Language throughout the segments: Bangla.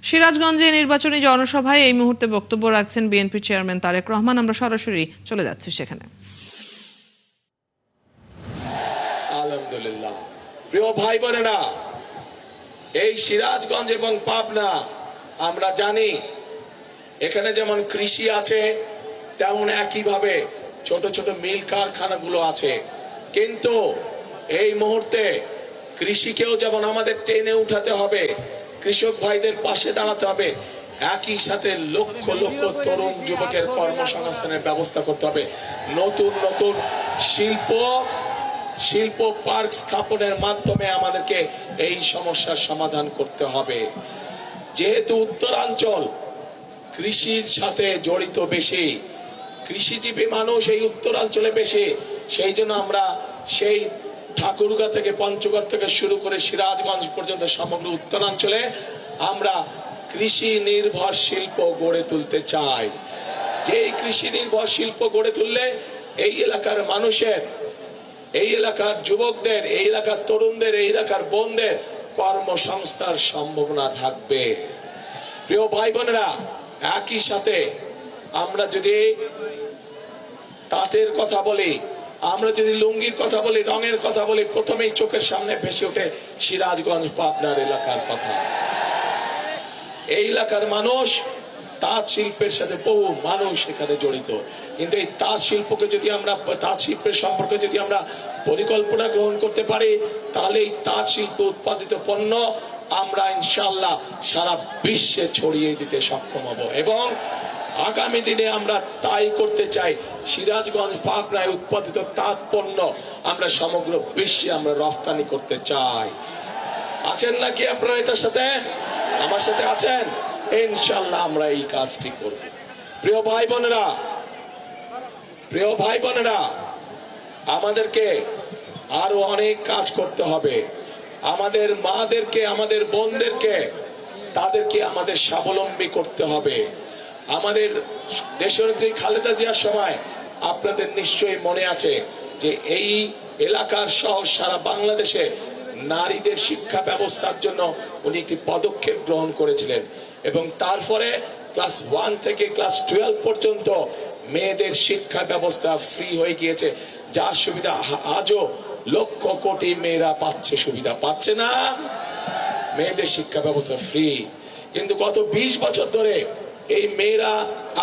সিরাজগঞ্জে নির্বাচনী জনসভায় এই মুহূর্তে বক্তব্য রাখছেন বিএনপি চেয়ারম্যান তারেক রহমান। আমরা সরাসরি চলে যাচ্ছি সেখানে। আলহামদুলিল্লাহ। প্রিয় ভাই বোনেরা, এই সিরাজগঞ্জ এবং পাবনা আমরা জানি এখানে যেমন কৃষি আছে তেমন একইভাবে ছোট ছোট মিল কারখানাগুলো আছে, কিন্তু এই মুহূর্তে কৃষিকেও যেমন আমাদের টেনে উঠাতে হবে, কৃষক ভাইদের পাশে দাঁড়াতে হবে, একই সাথে লক্ষ লক্ষ তরুণ যুবকের কর্মসংস্থানের ব্যবস্থা করতে হবে। নতুন নতুন শিল্প পার্ক স্থাপনের মাধ্যমে আমাদেরকে এই সমস্যার সমাধান করতে হবে। যেহেতু উত্তরাঞ্চল কৃষির সাথে জড়িত বেশি, কৃষিজীবী মানুষ এই উত্তরাঞ্চলে বেশি, সেই জন্য আমরা সেই ঠাকুরগাঁ থেকে পঞ্চগড় থেকে শুরু করে সিরাজগঞ্জ পর্যন্ত সমগ্র উত্তরাঞ্চলে আমরা কৃষি নির্ভর শিল্প গড়ে তুলতে চাই। যে কৃষি নির্ভর শিল্প গড়ে তুললে এই এলাকার মানুষের, এই এলাকার যুবকদের, এই এলাকার তরুণদের, এই এলাকার বোনদের কর্মসংস্থার সম্ভাবনা থাকবে। প্রিয় ভাই বোনেরা, একই সাথে আমরা যদি তাঁতের কথা বলি, আমরা যদি লুঙ্গির কথা বলি, রঙের কথা বলি, প্রথমেই চোখের সামনে ভেসে ওঠে সিরাজগঞ্জ পাবনার এলাকার কথা। এই এলাকার মানুষ তাঁত শিল্পের সাথে বহু মানুষ এখানে জড়িত, কিন্তু এই তাঁত শিল্পকে যদি আমরা, তাঁত শিল্পের সম্পর্কে যদি আমরা পরিকল্পনা গ্রহণ করতে পারি, তাহলে এই তাঁত শিল্প উৎপাদিত পণ্য আমরা ইনশাআল্লাহ সারা বিশ্বে ছড়িয়ে দিতে সক্ষম হব। এবং আগামী দিনে আমরা তাই করতে চাই। সিরাজগঞ্জ পাবনায় উৎপাদিত তাঁত পণ্য আমরা সমগ্র বিশ্বে আমরা রফতানি করতে চাই। আছেন নাকি আপনারা এটার সাথে? আমার সাথে আছেন? ইনশাআল্লাহ আমরা এই কাজটি করব। প্রিয় ভাই বোনেরা, আমাদেরকে আরো অনেক কাজ করতে হবে। আমাদের মাদেরকে, আমাদের বোনদেরকে, তাদেরকে আমাদের স্বাবলম্বী করতে হবে। আমাদের দেশনেত্রী খালেদা জিয়ার সময় আপনাদের নিশ্চয়ই মনে আছে যে এই এলাকার সহ সারা বাংলাদেশে নারীদের শিক্ষা ব্যবস্থার জন্য উনি একটি পদক্ষেপ গ্রহণ করেছিলেন, এবং তারপরে ক্লাস 1 থেকে ক্লাস 12 পর্যন্ত মেয়েদের শিক্ষা ব্যবস্থা ফ্রি হয়ে গিয়েছে। যার সুবিধা আজও লক্ষ কোটি মেয়েরা পাচ্ছে, সুবিধা পাচ্ছে না। মেয়েদের শিক্ষা ব্যবস্থা ফ্রি, কিন্তু গত 20 বছর ধরে এই মেয়েরা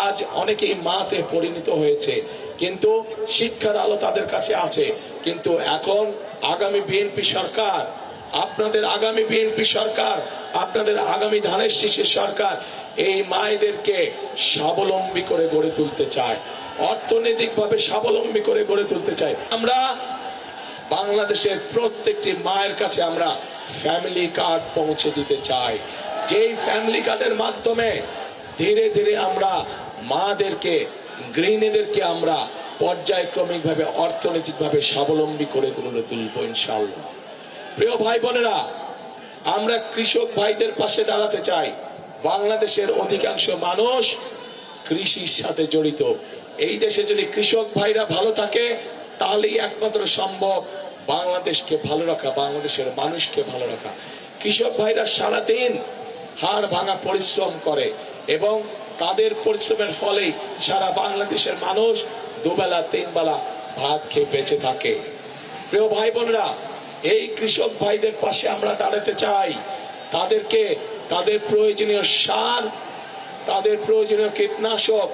আজ অনেকেই মাতে পরিণত হয়েছে, কিন্তু শিক্ষার আলো তাদের কাছে আছে। কিন্তু এখন আগামী বিএনপি সরকার, আপনাদের আগামী বিএনপি সরকার, আপনাদের আগামী ধানের শীষের সরকার এই মায়েদেরকে স্বাবলম্বী করে গড়ে তুলতে চায়, অর্থনৈতিকভাবে স্বাবলম্বী করে গড়ে তুলতে চায়। আমরা বাংলাদেশের প্রত্যেকটি মায়ের কাছে আমরা ফ্যামিলি কার্ড পৌঁছে দিতে চাই, যেই ফ্যামিলি কার্ডের মাধ্যমে ধীরে ধীরে আমরা মাদেরকে, গৃহিণীদেরকে আমরা পর্যায়ক্রমিকভাবে অর্থনৈতিকভাবে স্বাবলম্বী করে গড়ে তুলব ইনশাআল্লাহ। প্রিয় ভাই বোনেরা, আমরা কৃষক ভাইদের পাশে দাঁড়াতে চাই। বাংলাদেশের অধিকাংশ মানুষ কৃষির সাথে জড়িত। এই দেশে যদি কৃষক ভাইরা ভালো থাকে, তাহলেই একমাত্র সম্ভব বাংলাদেশকে ভালো রাখা, বাংলাদেশের মানুষকে ভালো রাখা। কৃষক ভাইরা সারাদিন হাড় ভাঙা পরিশ্রম করে, এবং তাদের পরিশ্রমের ফলেই সারা বাংলাদেশের মানুষ দুবেলা তিনবেলা ভাত খেয়ে বেঁচে থাকে। প্রিয় ভাই বোনেরা, এই কৃষক ভাইদের পাশে আমরা দাঁড়াতে চাই। তাদেরকে তাদের প্রয়োজনীয় সার, তাদের প্রয়োজনীয় কীটনাশক,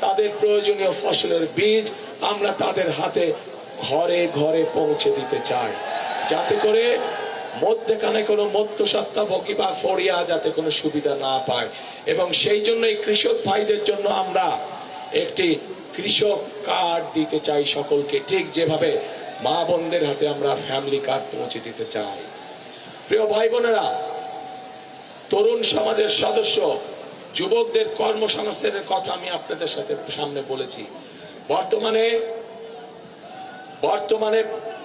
তাদের প্রয়োজনীয় ফসলের বীজ আমরা তাদের হাতে ঘরে ঘরে পৌঁছে দিতে চাই, যাতে করে মধ্যখানে কোনো মধ্যস্বত্বভোগী বা ফড়িয়া যাতে কোনো সুবিধা না পায়। এবং সেই জন্যই কৃষক ভাইদের জন্য আমরা একটি কৃষক কার্ড দিতে চাই সকলকে, ঠিক যেভাবে মা বোনদের হাতে আমরা ফ্যামিলি কার্ড পৌঁছে দিতে চাই। প্রিয় ভাই বোনেরা, তরুণ সমাজের সদস্য, যুবকদের কর্মসংস্থানের কথা আমি আপনাদের সাথে সামনে বলেছি। বর্তমানে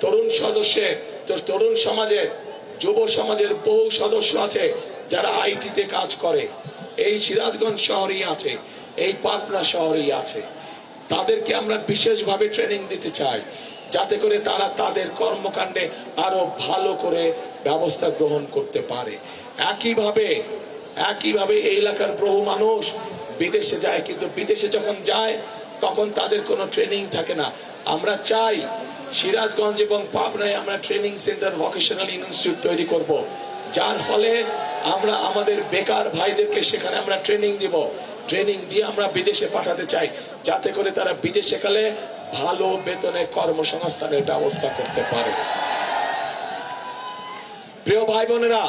তরুণ সমাজের, যুব সমাজের বহু সদস্য আছে যারা আইটিতে কাজ করে। এই সিরাজগঞ্জ শহরেই আছে, এই পাবনা শহরেই আছে। তাদেরকে আমরা বিশেষভাবে ট্রেনিং দিতে চাই, যাতে করে তারা তাদের কর্মকাণ্ডে আরো ভালো করে ব্যবস্থা গ্রহণ করতে পারে। একইভাবে একইভাবে এই এলাকার বহু মানুষ বিদেশে যায়, কিন্তু বিদেশে যখন যায় তখন তাদের কোনো ট্রেনিং থাকে না। আমরা চাই সিরাজগঞ্জ এবং পাবনায় আমরা ট্রেনিং সেন্টার, ভোকেশনাল ইনস্টিটিউট তৈরি করব, যার ফলে আমরা আমাদের বেকার ভাইদেরকে সেখানে আমরা ট্রেনিং দিব। ট্রেনিং দিয়ে আমরা বিদেশে পাঠাতে চাই, যাতে করে তারা বিদেশে গেলে ভালো বেতনে কর্মসংস্থানের ব্যবস্থা করতে পারে। প্রিয় ভাই বোনেরা,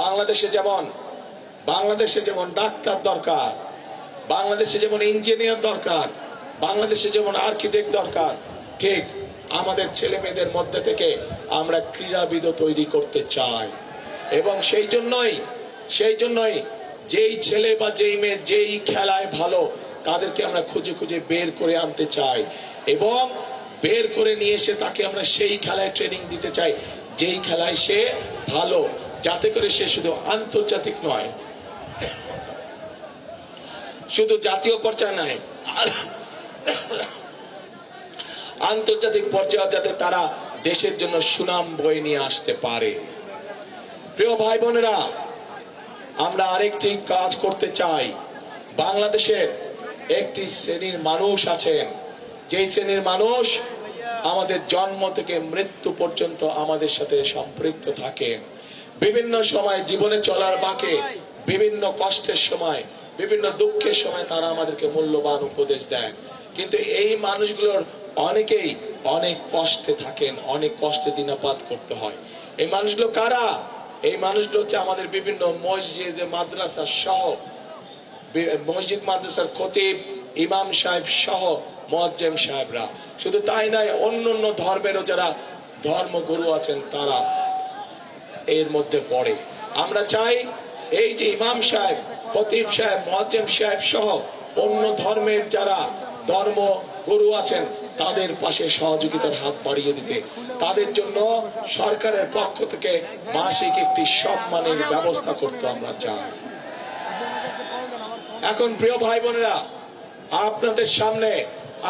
বাংলাদেশে যেমন ডাক্তার দরকার, বাংলাদেশে যেমন ইঞ্জিনিয়ার দরকার, বাংলাদেশে যেমন আর্কিটেক্ট দরকার, ঠিক আমাদের ছেলে মেয়েদের মধ্যে থেকে আমরা ক্রীড়াবিদ তৈরি করতে চাই। এবং সেই জন্যই যেই ছেলে বা যেই মেয়ে যেই খেলায় ভালো, তাদেরকে আমরা খুঁজে খুঁজে বের করে আনতে চাই এবং বের করে নিয়ে এসে তাকে আমরা সেই খেলায় ট্রেনিং দিতে চাই যেই খেলায় সে ভালো, যাতে করে সে শুধু আন্তর্জাতিক নয়, শুধু জাতীয় পর্যায়ে নয়, আন্তর্জাতিক পর্যায়ে যাতে তারা দেশের জন্য সুনাম বয়ে নিয়ে আসতে পারে। প্রিয় ভাই বোনেরা, আমরা আরেকটি কাজ করতে চাই। বাংলাদেশের একটি শ্রেণীর মানুষ আছেন, যেই শ্রেণীর মানুষ আমাদের জন্ম থেকে মৃত্যু পর্যন্ত আমাদের সাথে সম্পৃক্ত থাকেন। বিভিন্ন সময় জীবনে চলার বাঁকে, বিভিন্ন কষ্টের সময়, বিভিন্ন দুঃখের সময় তারা আমাদেরকে মূল্যবান উপদেশ দেন। কিন্তু এই মানুষগুলোর অনেকেই অনেক কষ্টে থাকেন, অনেক কষ্টে দিনাপাত করতে হয়। এই মানুষগুলো কারা? এই মানুষগুলো হচ্ছে আমাদের বিভিন্ন মসজিদ, মাদ্রাসা সহ, মসজিদ মাদ্রাসার খতিব, ইমাম সাহেব সহ মুয়াজ্জিম সাহেবরা। শুধু তাই নয়, অন্য ধর্মেরও যারা ধর্মগুরু আছেন তারা এর মধ্যে পড়ে। আমরা চাই এই যে ইমাম সাহেব, খতিব সাহেব, মুয়াজ্জিম সাহেব সহ অন্য ধর্মের যারা ধর্মগুরু আছেন তাদের পাশে সহযোগিতার হাত বাড়িয়ে দিতে, তাদের জন্য সরকারের পক্ষ থেকে মাসিক একটি সম্মানের ব্যবস্থা করতে আমরা চাই। এখন প্রিয় ভাই বোনেরা, আপনাদের সামনে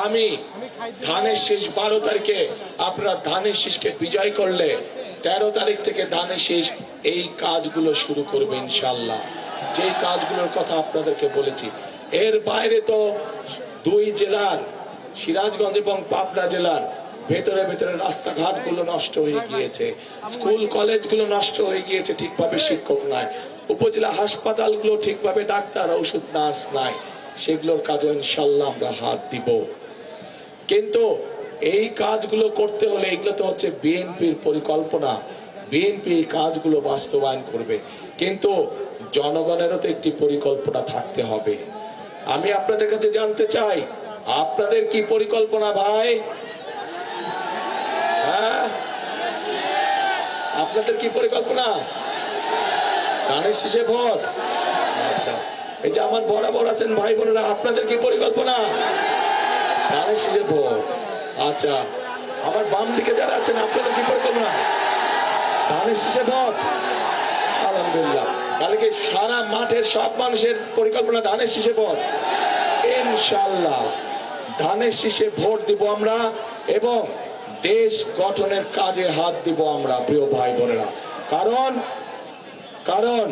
আমি ধানের শীষ 12 তারিখে আপনারা ধানের শীষকে বিজয় করলে 13 তারিখ থেকে ধানের শীষ এই কাজগুলো শুরু করবে ইনশাআল্লাহ। যে কাজগুলোর কথা আপনাদেরকে বলেছি, এর বাইরে তো দুই জেলার, সিরাজগঞ্জ এবং পাবনা জেলার ভেতরে রাস্তাঘাট গুলো নষ্ট হয়ে গিয়েছে, স্কুল কলেজ গুলো নষ্ট হয়ে গিয়েছে, ঠিকভাবে শিক্ষক নাই, উপজেলা হাসপাতাল গুলো ঠিকভাবে ডাক্তার, ঔষধ, নার্স নাই। সেগুলোর কাজে ইনশাআল্লাহ আমরা হাত দিব। কিন্তু এই কাজগুলো করতে হলে, এগুলো তো হচ্ছে বিএনপির পরিকল্পনা, বিএনপি কাজগুলো বাস্তবায়ন করবে, কিন্তু জনগণেরও তো একটি পরিকল্পনা থাকতে হবে। আমি আপনাদের কাছে জানতে চাই, আপনাদের কি পরিকল্পনা ভাই? হ্যাঁ, আপনাদের কি পরিকল্পনা? ধানের শীষে ভোট। আচ্ছা, এই যে আমার বরাবর আছেন ভাই বোনেরা, আপনাদের কি পরিকল্পনা? ধানের শীষে ভোট। আচ্ছা, আমার বাম দিকে যারা আছেন, আপনাদের কি পরিকল্পনা? ধানের শীষে ভোট। আলহামদুলিল্লাহ, তাহলে কি সারা মাঠের সব মানুষের পরিকল্পনা ধানের শীষে ভোট? ইনশাআল্লাহ ধানের শীষে ভোট দিব আমরা এবং দেশ গঠনের কাজে হাত দিব আমরা। প্রিয় ভাই বোনেরা, কারণ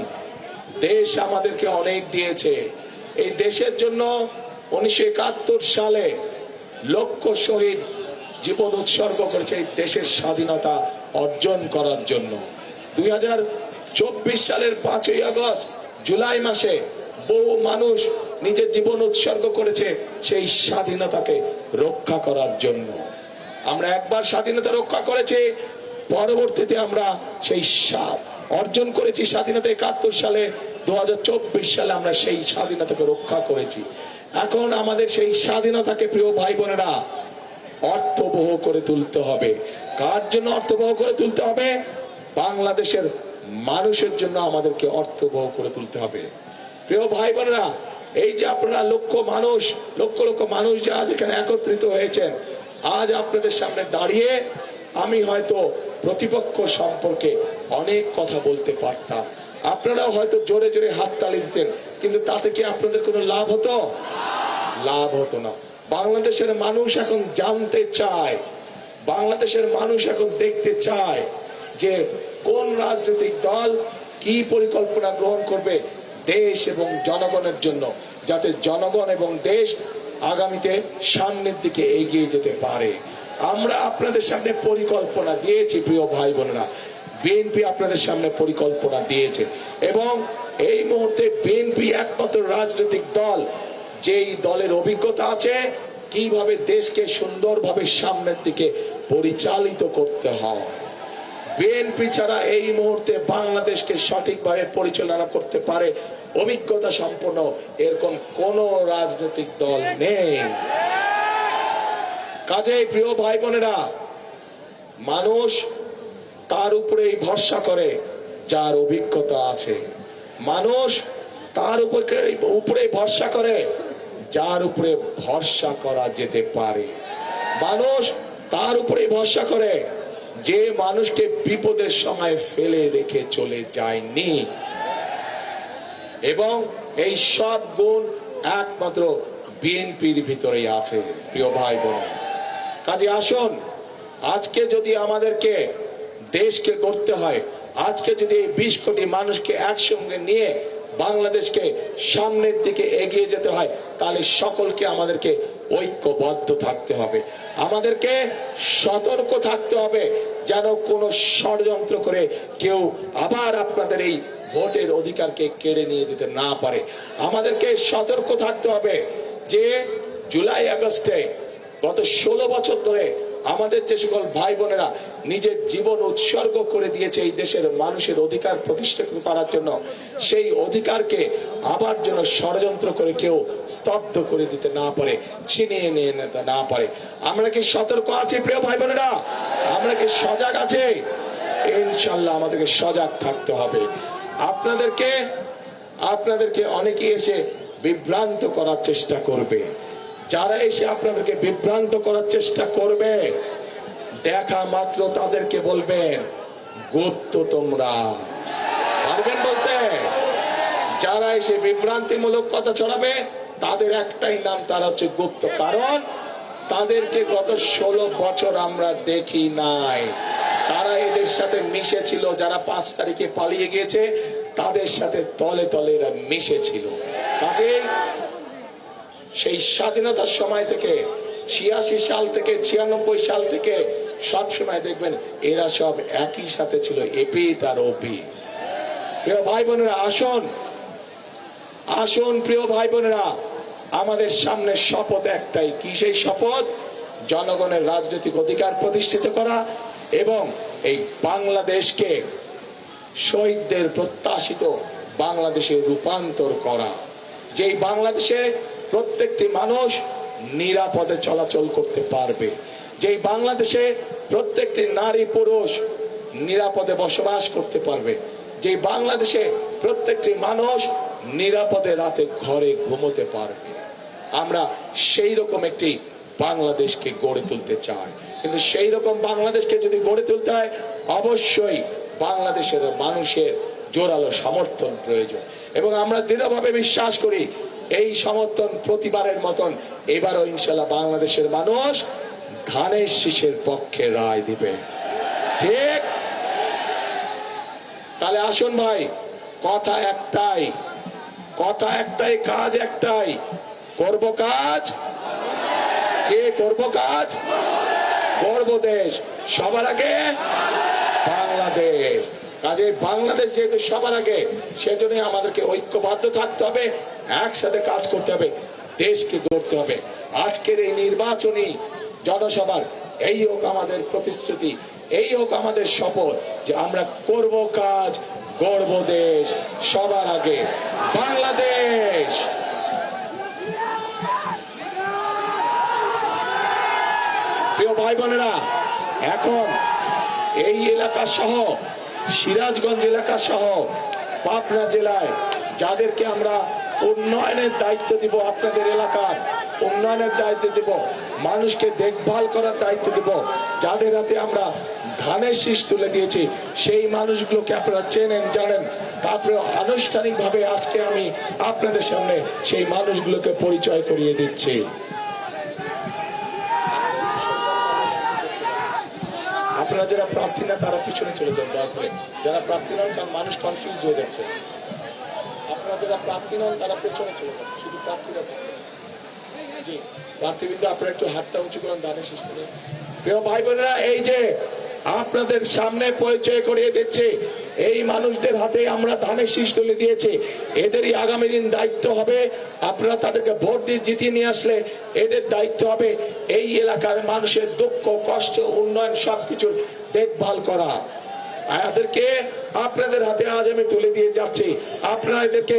দেশ আমাদেরকে অনেক দিয়েছে। এই দেশের জন্য 1971 সালে লক্ষ শহীদ জীবন উৎসর্গ করেছে এই দেশের স্বাধীনতা অর্জন করার জন্য। 2024 সালের 5ই আগস্ট, জুলাই মাসে বহু মানুষ নিজের জীবন উৎসর্গ করেছে সেই স্বাধীনতাকে রক্ষা করার জন্য। আমরা একবার স্বাধীনতা রক্ষা করেছি, পরবর্তীতে আমরা সেই অর্জন করেছি স্বাধীনতা 71 সালে। 2024 সালে আমরা সেই স্বাধীনতাকে রক্ষা করেছি। এখন আমাদের সেই স্বাধীনতাকে, প্রিয় ভাই বোনেরা, অর্থবহ করে তুলতে হবে। কার জন্য অর্থবহ করে তুলতে হবে? বাংলাদেশের মানুষের জন্য আমাদেরকে অর্থবহ করে তুলতে হবে। প্রিয় ভাই বোনেরা, এই যে আপনারা লক্ষ লক্ষ মানুষ যে আজ এখানে একত্রিত হয়েছেন, আজ আপনাদের সামনে দাঁড়িয়ে আমি হয়তো প্রতিপক্ষ সম্পর্কে অনেক কথা বলতে পারতাম, আপনারাও হয়তো জোরে জোরে হাততালি দিতেন, কিন্তু তাতে কি আপনাদের কোনো লাভ হতো? লাভ হতো না। বাংলাদেশের মানুষ এখন জানতে চায়, বাংলাদেশের মানুষ এখন দেখতে চায় যে কোন রাজনৈতিক দল কি পরিকল্পনা গ্রহণ করবে দেশ এবং জনগণের জন্য, যাতে জনগণ এবং দেশ আগামীতে সামনের দিকে এগিয়ে যেতে পারে। আমরা আপনাদের সামনে পরিকল্পনা দিয়েছি প্রিয় ভাই বোনেরা, বিএনপি আপনাদের সামনে পরিকল্পনা দিয়েছে এবং এই মুহূর্তে বিএনপি একমাত্র রাজনৈতিক দল যেই দলের অভিজ্ঞতা আছে কিভাবে দেশকে সুন্দরভাবে সামনের দিকে পরিচালিত করতে হয়। বিএনপি ছাড়া এই মুহূর্তে বাংলাদেশকে সঠিকভাবে পরিচালনা করতে পারে অভিজ্ঞতা সম্পন্ন এরকম কোন রাজনৈতিক দল নেই। কাজেই প্রিয় ভাই বোনেরা, মানুষ তার উপরেই ভরসা করে যার অভিজ্ঞতা আছে, মানুষ তার উপরে ভরসা করে যার উপরে ভরসা করা যেতে পারে, মানুষ তার উপরে ভরসা করে যে মানুষকে বিপদের সময় ফেলে রেখে চলে যায়নি। এবং এই সব গুণ একমাত্র বিএনপির ভিতরেই আছে প্রিয় ভাই বোন। কাজে আসুন, আজকে যদি আমাদেরকে দেশকে গড়তে হয়, আজকে যদি এই 20 কোটি মানুষকে একসঙ্গে নিয়ে বাংলাদেশকে সামনের দিকে এগিয়ে যেতে হয়, তাহলে সকলকে আমাদেরকে ঐক্যবদ্ধ থাকতে হবে, আমাদেরকে সতর্ক থাকতে হবে যেন কোনো ষড়যন্ত্র করে কেউ আবার আপনাদের এই ভোটের অধিকারকে কেড়ে নিয়ে যেতে না পারে। আমাদেরকে সতর্ক থাকতে হবে যে জুলাই আগস্টে গত 16 বছর ধরে আমাদের যে সকল ভাই বোনেরা নিজের জীবন উৎসর্গ করে দিয়েছে এই দেশের মানুষের অধিকার প্রতিষ্ঠা করার জন্য, সেই অধিকারকে আবার যেন ষড়যন্ত্র করে কেউ স্তব্ধ করে দিতে না পারে, ছিনিয়ে নিয়ে নিতে না পারে। আমরা কি সতর্ক আছি প্রিয় ভাই বোনেরা? আমরা কি সজাগ আছি? ইনশাআল্লাহ আমাদেরকে সজাগ থাকতে হবে। আপনাদেরকে অনেকেই এসে বিভ্রান্ত করার চেষ্টা করবে। যারা এসে আপনাদেরকে বিভ্রান্ত করার চেষ্টা করবে, দেখা মাত্র তাদেরকে বলবেন গুপ্ত তোমরা, পারবেন বলতে? যারা এসে বিভ্রান্তিমূলক কথা ছড়াবে তাদের একটাই নাম, তারা হচ্ছে গুপ্ত। কারণ তাদেরকে গত 16 বছর আমরা দেখি নাই, তারা এদের সাথে মিশেছিল। যারা 5 তারিখে পালিয়ে গিয়েছে তাদের সাথে তলে তলে এরা মিশেছিল। কাজেই সেই স্বাধীনতার সময় থেকে 86 সাল থেকে 96 সাল থেকে সব সময় দেখবেন এরা সব একই সাথে ছিল, এপি তার ওপি। প্রিয় ভাই বোনেরা, আসুন প্রিয় ভাই বোনেরা, আমাদের সামনে শপথ একটাই। কি সেই শপথ? জনগণের রাজনৈতিক অধিকার প্রতিষ্ঠিত করা এবং এই বাংলাদেশকে শহীদদের প্রত্যাশিত বাংলাদেশে রূপান্তর করা, যেই বাংলাদেশে প্রত্যেকটি মানুষ নিরাপদে চলাচল করতে পারবে, যেই বাংলাদেশে প্রত্যেকটি নারী পুরুষ নিরাপদে বসবাস করতে পারবে, যেই বাংলাদেশে প্রত্যেকটি মানুষ নিরাপদে রাতে ঘরে ঘুমোতে পারবে। আমরা সেই রকম একটি বাংলাদেশকে গড়ে তুলতে চাই। কিন্তু সেই রকম বাংলাদেশকে যদি গড়ে তুলতে হয়, অবশ্যই বাংলাদেশের মানুষের জোরালো সমর্থন প্রয়োজন। এবং আমরা দৃঢ়ভাবে বিশ্বাস করি এই সমর্থন প্রতিবারের মতন এবারও ইনশাআল্লাহ বাংলাদেশের মানুষ ধানের শীষের পক্ষে রায় দিবে। ঠিক? তাহলে আসুন ভাই, কথা একটাই, কাজ একটাই। করব কাজ, কে করব কাজ? গর্ব দেশ, সবার আগে বাংলাদেশ। কাজে বাংলাদেশ যেহেতু সবার আগে, সেজন্য আমাদেরকে ঐক্যবদ্ধ থাকতে হবে, একসাথে কাজ করতে হবে, দেশকে গড়তে হবে। আজকের এই নির্বাচনী জনসভার এই হোক আমাদের প্রতিশ্রুতি, এই হোক আমাদের শপথ যে আমরা করব কাজ, গর্ব দেশ, সবার আগে বাংলাদেশ। প্রিয় ভাই বোনেরা, এখন এই এলাকা সহ সিরাজগঞ্জ এলাকা সহ পাবনা জেলায় যাদেরকে আমরা উন্নয়নের দায়িত্ব দিব, আপনাদের এলাকার উন্নয়নের দায়িত্ব দিব, মানুষকে দেখভাল করার দায়িত্ব দিব, যাদের হাতে আমরা ধানের শীষ তুলে দিয়েছি, সেই মানুষগুলোকে আপনারা চেনেন, জানেন। তারপরে আনুষ্ঠানিকভাবে আজকে আমি আপনাদের সামনে সেই মানুষগুলোকে পরিচয় করিয়ে দিচ্ছি। আপনারা যারা প্রার্থী না তারা পিছনে চলে যান দয়া করে, যারা প্রার্থী নন, কারণ মানুষ কনফিউজ হয়ে যাচ্ছে। আপনারা যারা প্রার্থী নন তারা পেছনে চলে যান, শুধু প্রার্থীরা থাকবে। জি প্রার্থীবৃন্দ, আপনারা একটু হাতটা উঁচু করেন দানের সিস্টেমে। প্রিয় ভাই বোনেরা, এই যে আপনাদের সামনে পরিচয় করিয়ে দিচ্ছে, এই মানুষদের হাতে আমরা ধানের শীষ তুলে দিয়েছি। এদেরই আগামী দিন দায়িত্ব হবে, আপনারা তাদেরকে ভোট দিয়ে জিতিয়ে নিয়ে আসলে এদের দায়িত্ব হবে এই এলাকার মানুষের দুঃখ কষ্ট উন্নয়ন সবকিছুর দেখভাল করা। এদেরকে আপনাদের হাতে আজ আমি তুলে দিয়ে যাচ্ছি। আপনারা এদেরকে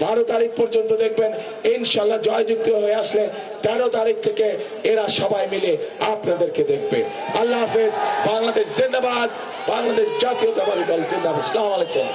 12 তারিখ পর্যন্ত দেখবেন, ইনশাল্লাহ জয়যুক্ত হয়ে আসলে 13 তারিখ থেকে এরা সবাই মিলে আপনাদেরকে দেখবে। আল্লাহ হাফেজ। বাংলাদেশ জিন্দাবাদ, বাংলাদেশ জাতীয়তাবাদী দল জিন্দাবাদ। আসসালামু আলাইকুম।